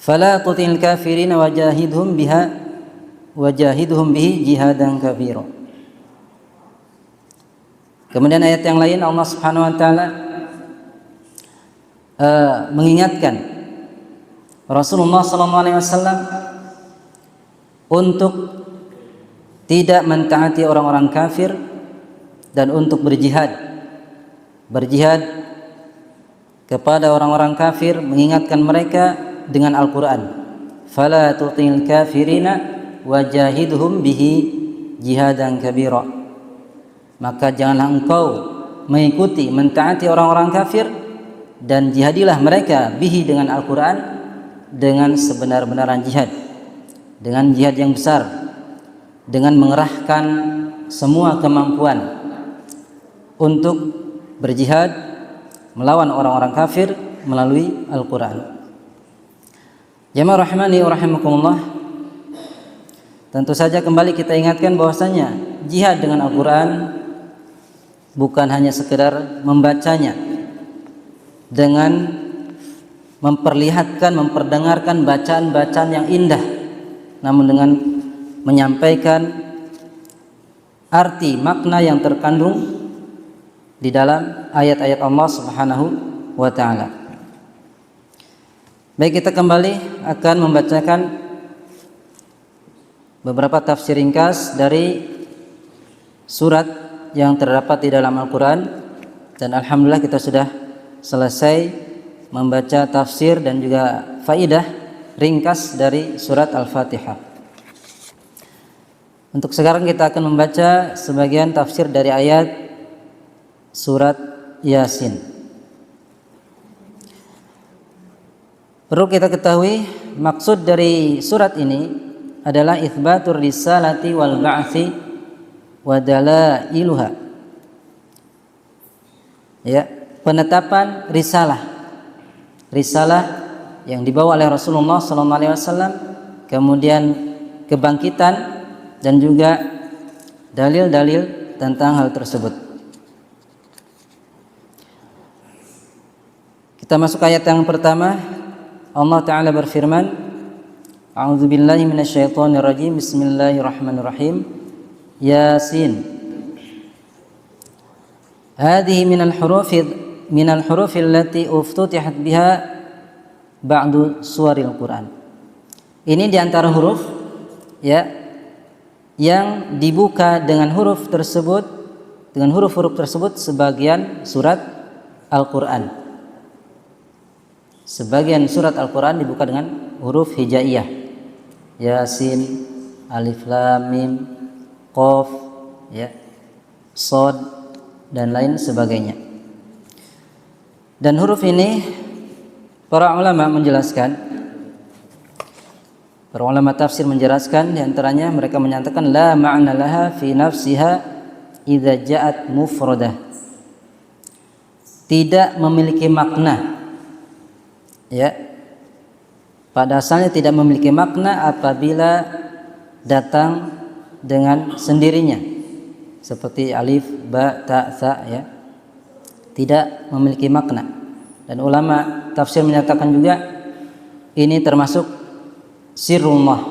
Fala tutil kafirin wajahidhum bihi jihadan kabira. Kemudian ayat yang lain Allah Subhanahu wa taala mengingatkan Rasulullah SAW untuk tidak mentaati orang-orang kafir dan untuk berjihad kepada orang-orang kafir, mengingatkan mereka dengan Al-Quran. Fala tutil kafirina wajahidhum bihi jihadan kabira. Maka janganlah engkau mengikuti, mentaati orang-orang kafir, dan jihadilah mereka bihi dengan Al-Quran, dengan sebenar-benaran jihad, dengan jihad yang besar, dengan mengerahkan semua kemampuan untuk berjihad melawan orang-orang kafir melalui Al-Quran. Jamaah rahimani wa rahimakumullah, tentu saja kembali kita ingatkan bahwasanya jihad dengan Al-Quran bukan hanya sekedar membacanya dengan memperlihatkan, memperdengarkan bacaan-bacaan yang indah, namun dengan menyampaikan arti makna yang terkandung di dalam ayat-ayat Allah Subhanahu wa taala. Baik, kita kembali akan membacakan beberapa tafsir ringkas dari surat yang terdapat di dalam Al-Quran, dan alhamdulillah kita sudah selesai membaca tafsir dan juga faidah ringkas dari surat Al-Fatihah. Untuk sekarang kita akan membaca sebagian tafsir dari ayat surat Yasin. Perlu kita ketahui, maksud dari surat ini adalah itsbatur risalati wal ba'tsi wa dalailuha. Ya, penetapan risalah yang dibawa oleh Rasulullah SAW, kemudian kebangkitan dan juga dalil-dalil tentang hal tersebut. Kita masuk ayat yang pertama. Allah Ta'ala berfirman, A'udzubillahi minasyaitonirrajim, Bismillahirrahmanirrahim. Yasin. Hadhihi minal hurufi allati uftutihat biha ba'du suwaril Quran. Ini diantara huruf, ya, yang dibuka dengan huruf-huruf tersebut sebagian surat Al-Quran. Sebagian surat Al-Quran dibuka dengan huruf hijaiyah, Yasin, Alif Lam Mim, Qaf, ya, Shad, dan lain sebagainya. Dan huruf ini para ulama tafsir menjelaskan, diantaranya mereka menyatakan la ma'na laha fi nafsiha idza ja'at mufradah. Tidak memiliki makna, ya, pada asalnya tidak memiliki makna apabila datang dengan sendirinya, seperti alif, ba, ta, tha, ya, tidak memiliki makna. Dan ulama tafsir menyatakan juga ini termasuk sirrullah,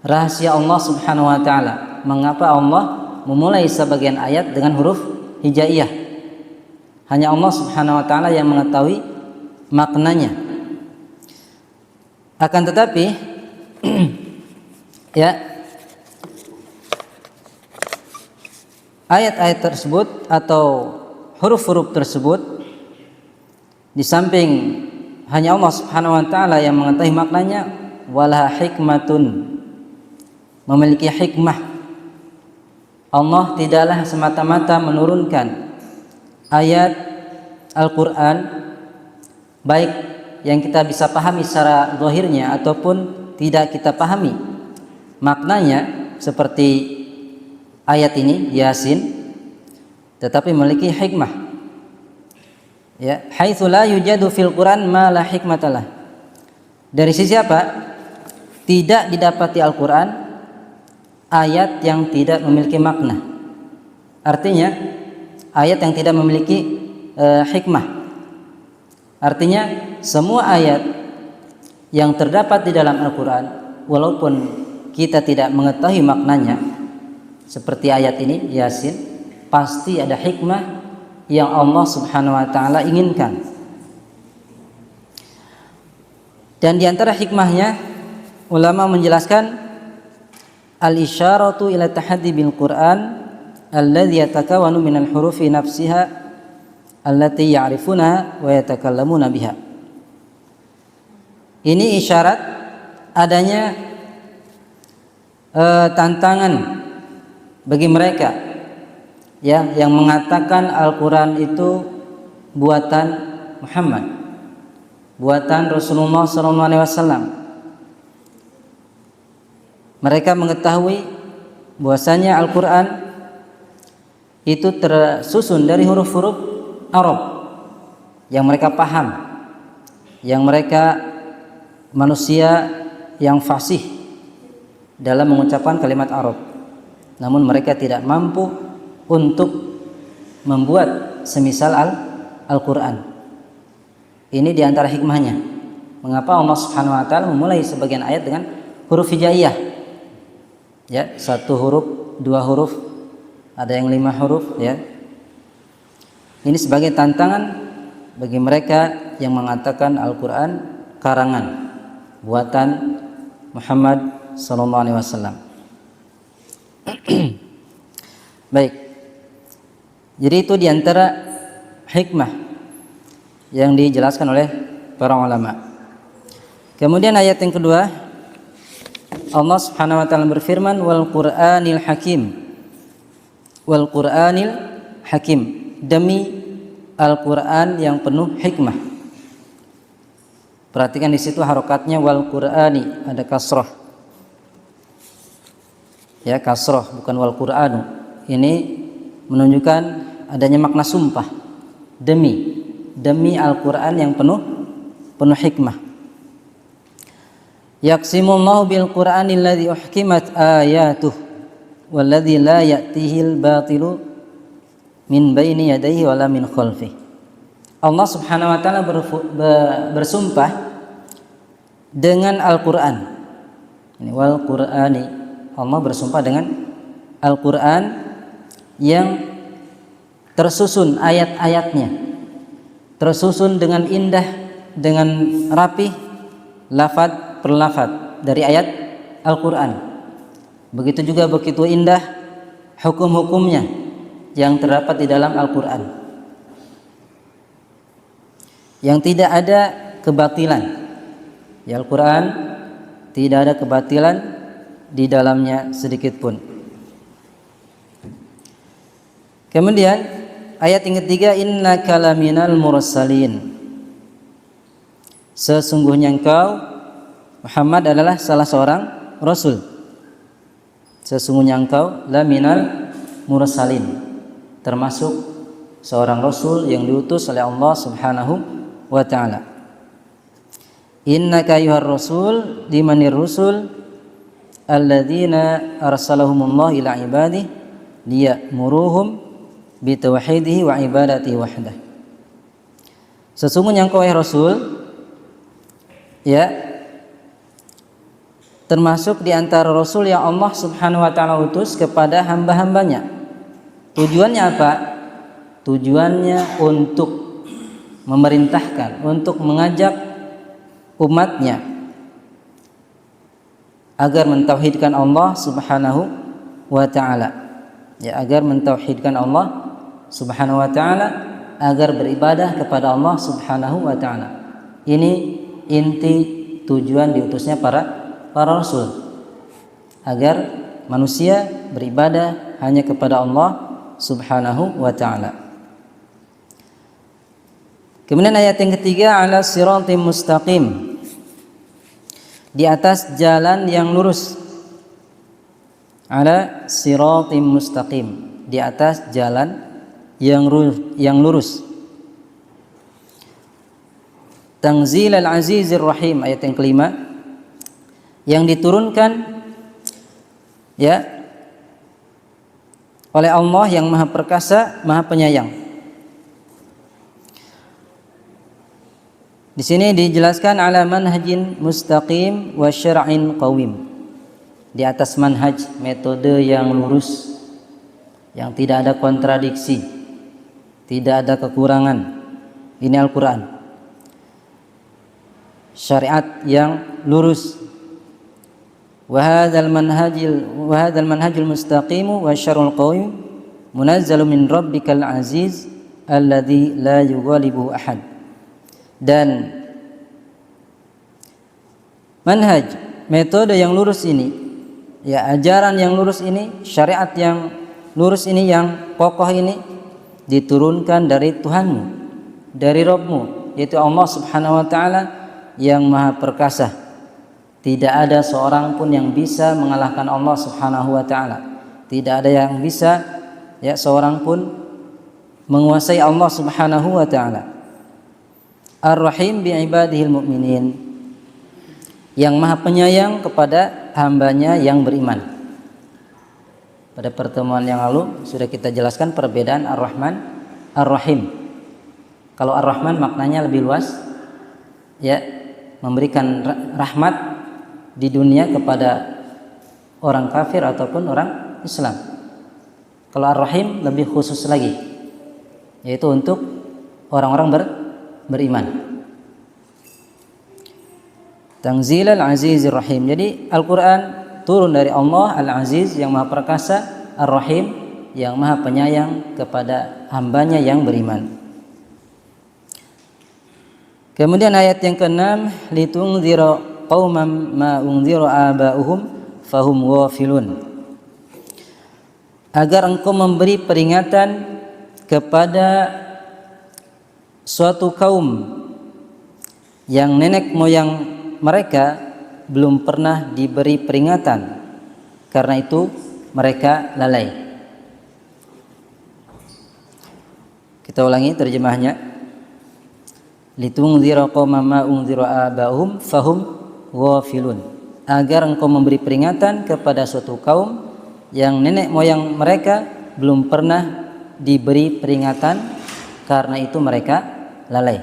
rahasia Allah Subhanahu wa taala. Mengapa Allah memulai sebagian ayat dengan huruf hijaiyah? Hanya Allah Subhanahu wa taala yang mengetahui maknanya. Akan tetapi ya, ayat-ayat tersebut atau huruf-huruf tersebut, di samping hanya Allah Subhanahu wa taala yang mengetahui maknanya, wala hikmatun, memiliki hikmah. Allah tidaklah semata-mata menurunkan ayat Al-Quran, baik yang kita bisa pahami secara zahirnya ataupun tidak kita pahami maknanya, seperti ayat ini Yasin, tetapi memiliki hikmah, ya, haitsu la yujadu fil Quran ma la hikmatalah. Dari sisi apa? Tidak didapati Al-Quran ayat yang tidak memiliki makna. Artinya ayat yang tidak memiliki hikmah. Artinya semua ayat yang terdapat di dalam Al-Quran, walaupun kita tidak mengetahui maknanya, seperti ayat ini Yasin, pasti ada hikmah yang Allah Subhanahu wa taala inginkan. Dan di antara hikmahnya, ulama menjelaskan al-isyaratu ila tahaddi bil Qur'an alladhi yatakawanu minal hurufi nafsiha allati ya'rifunaha wa yatakallamuna biha. Ini isyarat adanya tantangan bagi mereka ya yang mengatakan Al-Qur'an itu buatan Muhammad, buatan Rasulullah SAW. Mereka mengetahui bahwasanya Al-Qur'an itu tersusun dari huruf-huruf Arab yang mereka paham, yang mereka manusia yang fasih dalam mengucapkan kalimat Arab. Namun mereka tidak mampu untuk membuat semisal Al-Qur'an. Ini diantara hikmahnya. Mengapa Allah Subhanahu wa taala memulai sebagian ayat dengan huruf hijaiyah? Ya, 1 huruf, 2 huruf, ada yang 5 huruf ya. Ini sebagai tantangan bagi mereka yang mengatakan Al-Qur'an karangan buatan Muhammad sallallahu alaihi wasallam. Baik. Jadi itu diantara hikmah yang dijelaskan oleh para ulama. Kemudian ayat yang kedua, Allah Subhanahu wa taala berfirman, wal Qur'anil Hakim. Wal Qur'anil Hakim, demi Al-Qur'an yang penuh hikmah. Perhatikan di situ harokatnya wal Qur'ani, ada kasroh. Ya, kasroh bukan wal Qur'anu. Ini menunjukkan adanya makna sumpah. Demi Al-Qur'an yang penuh hikmah. Yaqsimullahu bil Qur'anil ladzi uhkimat ayatuh walladzi la ya'tihil batilu min baini yadayhi wala min khalfihi. Allah Subhanahu wa taala bersumpah dengan Al-Qur'an. Ini wal Qur'ani. Allah bersumpah dengan Al-Qur'an yang tersusun ayat-ayatnya, tersusun dengan indah, dengan rapi, lafaz per lafaz dari ayat Al-Qur'an. Begitu juga begitu indah hukum-hukumnya yang terdapat di dalam Al-Qur'an, yang tidak ada kebatilan. Ya, Al-Quran tidak ada kebatilan di dalamnya sedikit pun. Kemudian ayat yang ketiga, innaka laminal mursalin. Sesungguhnya engkau Muhammad adalah salah seorang rasul. Sesungguhnya engkau laminal mursalin, termasuk seorang rasul yang diutus oleh Allah Subhanahu wa ta'ala. Innaka ayyuhar rasul dimanir rusul alladzina arsalahumullah ila ibadihi liya'muruhum bitauhidihi wa ibadatihi wahdah. Sesungguhnya engkau rasul ya, termasuk di antara rasul yang Allah Subhanahu wa ta'ala utus kepada hamba-hambanya. Tujuannya apa? Tujuannya untuk memerintahkan, untuk mengajak umatnya agar mentauhidkan Allah Subhanahu wa ta'ala. Ya, agar mentauhidkan Allah Subhanahu wa ta'ala, agar beribadah kepada Allah Subhanahu wa ta'ala. Ini inti tujuan diutusnya para rasul, agar manusia beribadah hanya kepada Allah Subhanahu wa ta'ala. Kemudian ayat yang ketiga, ala siratim mustaqim, di atas jalan yang lurus. Ala siratim mustaqim, di atas jalan yang lurus. Tanzil al-azizir rahim, ayat yang kelima, yang diturunkan ya oleh Allah yang Maha Perkasa, Maha Penyayang. Di sini dijelaskan ala manhajin mustaqim wa syar'in qawim. Di atas manhaj, metode yang lurus, yang tidak ada kontradiksi, tidak ada kekurangan. Ini Al-Quran. Syariat yang lurus. Wa hadzal manhajul mustaqimu wa syar'ul qawim munazzalu min rabbikal aziz alladzi la yughalibuhu ahad. Dan manhaj, metode yang lurus ini, ya, ajaran yang lurus ini, syariat yang lurus ini, yang kokoh ini diturunkan dari Tuhanmu, dari Rabbmu, yaitu Allah Subhanahu wa taala yang Maha Perkasa. Tidak ada seorang pun yang bisa mengalahkan Allah Subhanahu wa taala. Tidak ada yang bisa, ya, seorang pun menguasai Allah Subhanahu wa taala. Ar-Rahim bi ibadihil mu'minin, yang Maha Penyayang kepada hambanya yang beriman. Pada pertemuan yang lalu sudah kita jelaskan perbedaan Ar-Rahman, Ar-Rahim. Kalau Ar-Rahman maknanya lebih luas, ya, memberikan rahmat di dunia kepada orang kafir ataupun orang Islam. Kalau Ar-Rahim lebih khusus lagi, yaitu untuk orang-orang beriman. Tanzilal Azizir Rahim. Jadi Al-Quran turun dari Allah Al-Aziz yang Maha Perkasa, Ar-Rahim yang Maha Penyayang kepada hambanya yang beriman. Kemudian ayat yang ke-6, litunzira qauman ma unzira aba'uhum fahum ghafilun. Agar engkau memberi peringatan kepada suatu kaum yang nenek moyang mereka belum pernah diberi peringatan, karena itu mereka lalai. Kita ulangi terjemahnya. Litunzira qauman ma unzira aba'uhum fahum ghafilun. Agar engkau memberi peringatan kepada suatu kaum yang nenek moyang mereka belum pernah diberi peringatan, karena itu mereka lalai.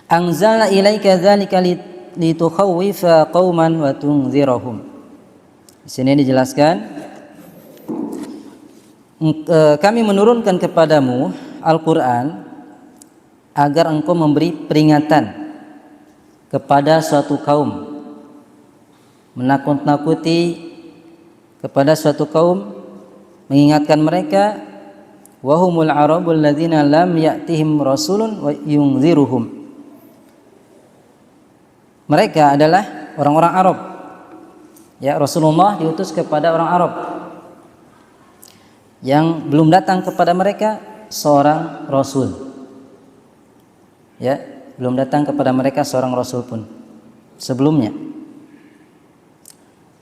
Anzalna ilaika dzalika litukhawwifa qauman wa tunzirahum. Di sini dijelaskan, kami menurunkan kepadamu Al-Quran agar engkau memberi peringatan kepada suatu kaum, menakut-nakuti kepada suatu kaum, mengingatkan mereka, wahumul arabul ladzina lam ya'tihim rasulun wa yunziruhum. Mereka adalah orang-orang Arab. Ya, Rasulullah diutus kepada orang Arab yang belum datang kepada mereka seorang rasul. Ya, belum datang kepada mereka seorang rasul pun sebelumnya.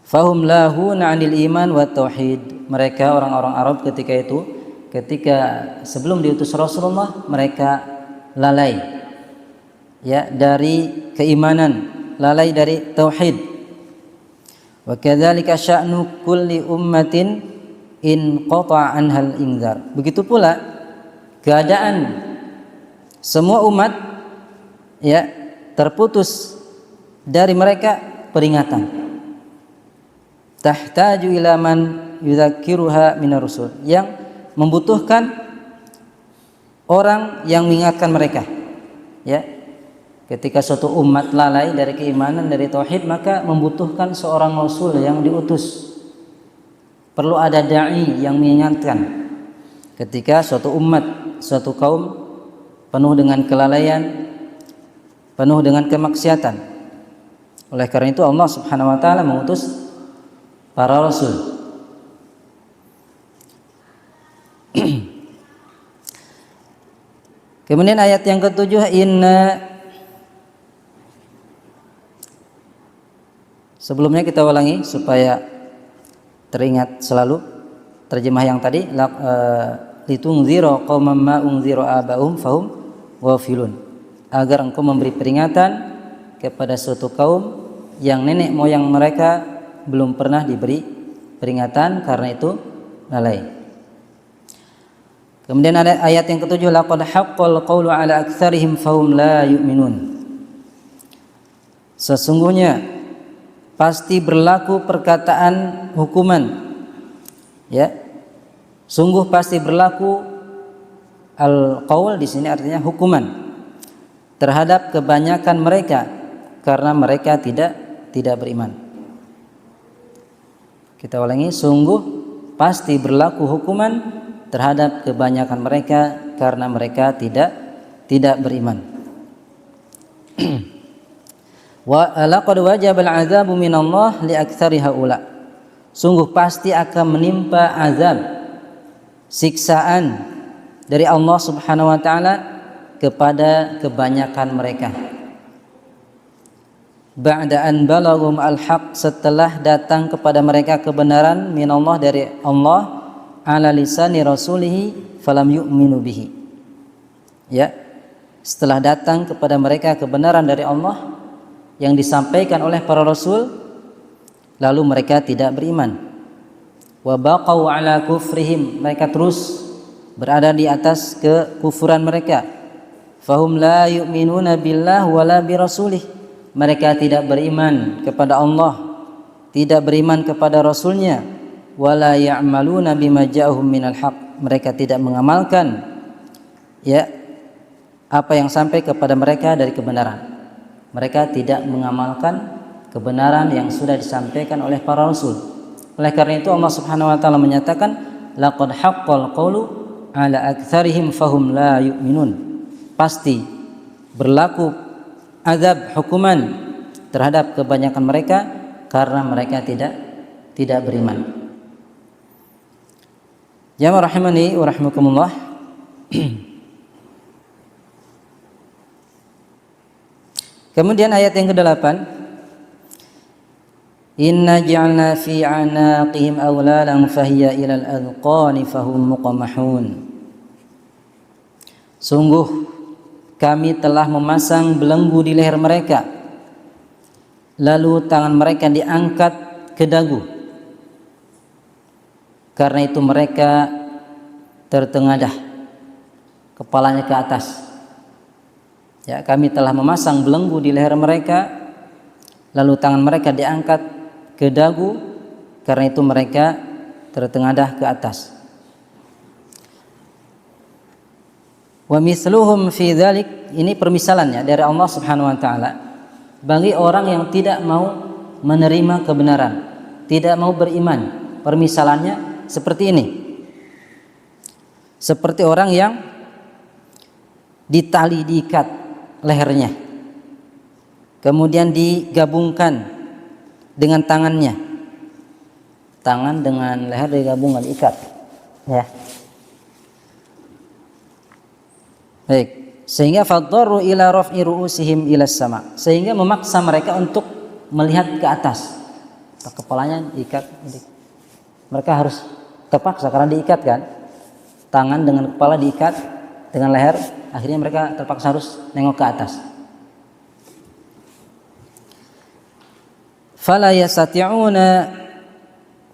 Fahum lahuna 'anil iman wa tauhid. Mereka orang-orang Arab ketika itu, ketika sebelum diutus Rasulullah, mereka lalai, ya, dari keimanan, lalai dari tauhid. Wa kadzalika sya'nu kulli ummatin in qata'a anhal inzar. Begitu pula keadaan semua umat, ya, terputus dari mereka peringatan. Tahtaju ila man yudzakiruha minar rusul, yang membutuhkan orang yang mengingatkan mereka. Ya, ketika suatu umat lalai dari keimanan, dari tauhid, maka membutuhkan seorang rasul yang diutus. Perlu ada dai yang mengingatkan. Ketika suatu umat, suatu kaum penuh dengan kelalaian, penuh dengan kemaksiatan. Oleh karena itu Allah Subhanahu wa taala mengutus para rasul. Kemudian ayat yang ke-7, sebelumnya kita ulangi supaya teringat selalu terjemah yang tadi, litunzira qauman ma unzira aba'uhum fahum ghafilun. Agar engkau memberi peringatan kepada suatu kaum yang nenek moyang mereka belum pernah diberi peringatan, karena itu lalai. Kemudian ada ayat yang ketujuh, laqad haqqal qawlu ala aktsarihim fahum la yu'minun. Sesungguhnya pasti berlaku perkataan hukuman, ya. Sungguh pasti berlaku al-qaul di sini artinya hukuman terhadap kebanyakan mereka karena mereka tidak beriman. Kita ulangi, sungguh pasti berlaku hukuman terhadap kebanyakan mereka karena mereka tidak beriman. Wa laqad wajaba al-'adzabu minallah li aktsari haula. Sungguh pasti akan menimpa azab, siksaan dari Allah Subhanahu wa taala kepada kebanyakan mereka. Ba'da an balaghum al-haq, setelah datang kepada mereka kebenaran minallah dari Allah, ala lisani rasulihi falam yu'minu bihi. Ya, setelah datang kepada mereka kebenaran dari Allah yang disampaikan oleh para rasul, lalu mereka tidak beriman. Wa baqau ala kufrihim, mereka terus berada di atas kekufuran mereka. Fahum la yu'minuna billah wala bi rasulih, mereka tidak beriman kepada Allah, tidak beriman kepada rasulnya. Wala ya'maluna bima ja'ahum minal haq, mereka tidak mengamalkan ya apa yang sampai kepada mereka dari kebenaran. Mereka tidak mengamalkan kebenaran yang sudah disampaikan oleh para rasul. Oleh karena itu Allah Subhanahu wa taala menyatakan laqad haqqal qawlu ala aktsarihim fahum la yu'minun. Pasti berlaku azab hukuman terhadap kebanyakan mereka karena mereka tidak beriman. Jamaah rahimani wa rahimakumullah. Kemudian ayat yang ke-8, inna ja'alna fi anaqihim awlalan fahiya ilal adqani fahum muqamahun. Sungguh kami telah memasang belenggu di leher mereka, lalu tangan mereka diangkat ke dagu. Karena itu mereka tertengadah, kepalanya ke atas. Ya, kami telah memasang belenggu di leher mereka, lalu tangan mereka diangkat ke dagu. Karena itu mereka tertengadah ke atas. Wa mithluhum fi dzalik, ini permisalannya dari Allah Subhanahu wa taala bagi orang yang tidak mau menerima kebenaran, tidak mau beriman. Permisalannya seperti ini, seperti orang yang ditali, diikat lehernya, kemudian digabungkan dengan tangannya, tangan dengan leher digabungkan, diikat, ya. Baik, sehingga fadharu ila raf'i ru'usihim ila sama, sehingga memaksa mereka untuk melihat ke atas. Kepalanya diikat, mereka harus terpaksa karena diikat kan, tangan dengan kepala diikat dengan leher, akhirnya mereka terpaksa harus nengok ke atas. Fala yastati'una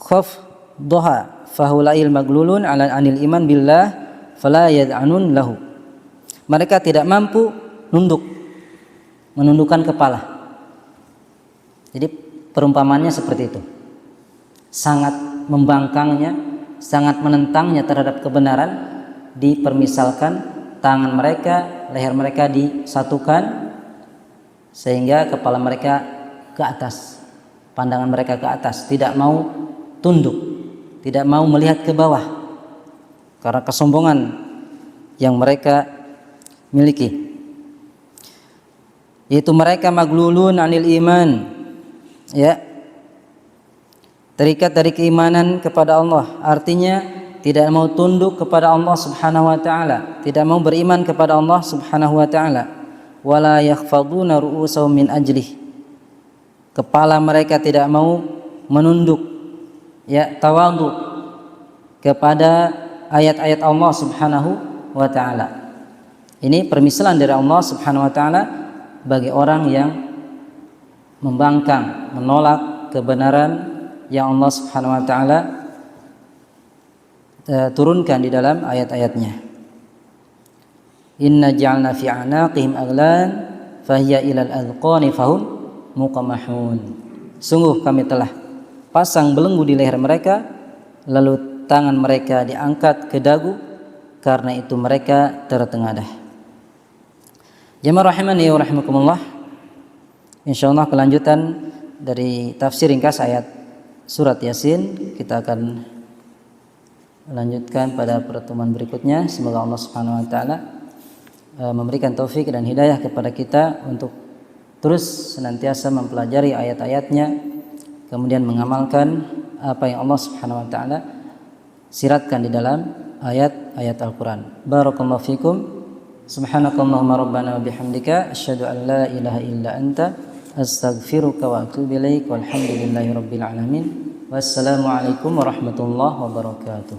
khafdaha fahulail maglulun ala anil iman billah fala yad'anun lahu. Mereka tidak mampu menundukkan kepala. Jadi perumpamannya seperti itu, sangat membangkangnya, sangat menentangnya terhadap kebenaran. Dipermisalkan tangan mereka, leher mereka disatukan sehingga kepala mereka ke atas, pandangan mereka ke atas, tidak mau tunduk, tidak mau melihat ke bawah karena kesombongan yang mereka miliki. Yaitu mereka maglulun anil iman, ya, terikat dari keimanan kepada Allah, artinya tidak mau tunduk kepada Allah Subhanahu wa taala, tidak mau beriman kepada Allah Subhanahu wa taala. Wala yakhfaduna ru'usahum min ajlih, kepala mereka tidak mau menunduk, ya, tawadhu kepada ayat-ayat Allah Subhanahu wa taala. Ini permisalan dari Allah Subhanahu wa taala bagi orang yang membangkang, menolak kebenaran yang Allah Subhanahu wa taala turunkan di dalam ayat-ayatnya. Inna ja'alna fi a'naqihim aglan fahiya ilal adqani fahum muqamahun. Sungguh kami telah pasang belenggu di leher mereka, lalu tangan mereka diangkat ke dagu, karena itu mereka tertengadah. Jemaah rahimani wa rahimakumullah. Insyaallah kelanjutan dari tafsir ringkas ayat surat Yasin kita akan lanjutkan pada pertemuan berikutnya. Semoga Allah Subhanahu wa taala memberikan taufik dan hidayah kepada kita untuk terus senantiasa mempelajari ayat-ayatnya, kemudian mengamalkan apa yang Allah Subhanahu wa taala siratkan di dalam ayat-ayat Al-Qur'an. Barakallahu fikum. Subhanakallahumma rabbana wa bihamdika asyhadu an la ilaha illa anta astaghfiruka wa atubu ilaik. Walhamdulillahi rabbil alamin. Wassalamu alaikum warahmatullahi wabarakatuh.